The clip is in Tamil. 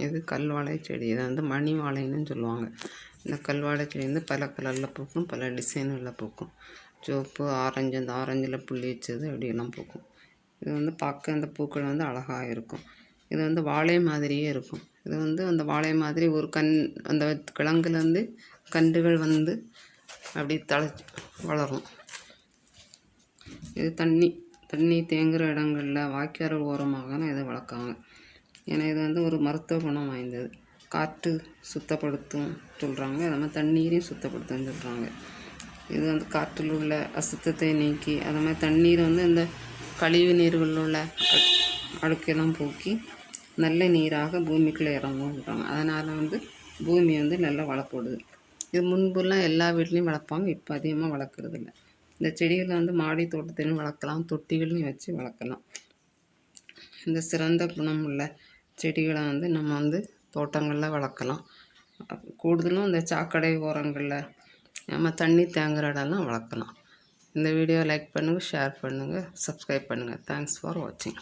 இது கல்வாழை செடி. இதை வந்து மணி வாழைன்னு சொல்லுவாங்க. இந்த கல்வாழை செடி வந்து பல கலரில் பூக்கும், பல டிசைனில் பூக்கும். சிவப்பு, ஆரஞ்சு, அந்த ஆரஞ்சில் புள்ளி வச்சது அப்படியெல்லாம் பூக்கும். இது வந்து பார்க்க அந்த பூக்கள் வந்து அழகாக இருக்கும். இது வந்து வாழை மாதிரியே இருக்கும். இது வந்து அந்த வாழை மாதிரி ஒரு அந்த கிழங்குலேருந்து கன்றுகள் வந்து அப்படி வளரும். இது தண்ணி தேங்குகிற இடங்களில் வாய்க்கால் ஓரமாக இதை வளர்க்காங்க. ஏன்னா இது வந்து ஒரு மருத்துவ குணம் வாய்ந்தது. காற்று சுத்தப்படுத்தும் சொல்கிறாங்க, அது மாதிரி தண்ணீரையும் சுத்தப்படுத்துன்னு சொல்கிறாங்க. இது வந்து காற்றில் உள்ள அசுத்தத்தை நீக்கி, அது மாதிரி தண்ணீர் வந்து இந்த கழிவு நீர்களில் உள்ள அழுக்கெல்லாம் போக்கி நல்ல நீராக பூமிக்குள்ளே இறங்கும்ன்றாங்க. அதனால் வந்து பூமி வந்து நல்லா வளப்படுது. இது முன்புலாம் எல்லா வீட்லேயும் வளர்ப்பாங்க, இப்போ அதிகமாக வளர்க்குறதில்ல. இந்த செடிகளை வந்து மாடி தோட்டத்திலையும் வளர்க்கலாம், தொட்டிகளையும் வச்சு வளர்க்கலாம். இந்த சிறந்த குணம் உள்ள செடிகளை வந்து நம்ம வந்து தோட்டங்களில் வளர்க்கலாம். கூடுதலும் இந்த சாக்கடை ஓரங்களில் நம்ம தண்ணி தேங்குகிற இடம்லாம் வளர்க்கலாம். இந்த வீடியோ லைக் பண்ணுங்கள், ஷேர் பண்ணுங்கள், சப்ஸ்கிரைப் பண்ணுங்கள். தேங்க்ஸ் ஃபார் வாட்சிங்.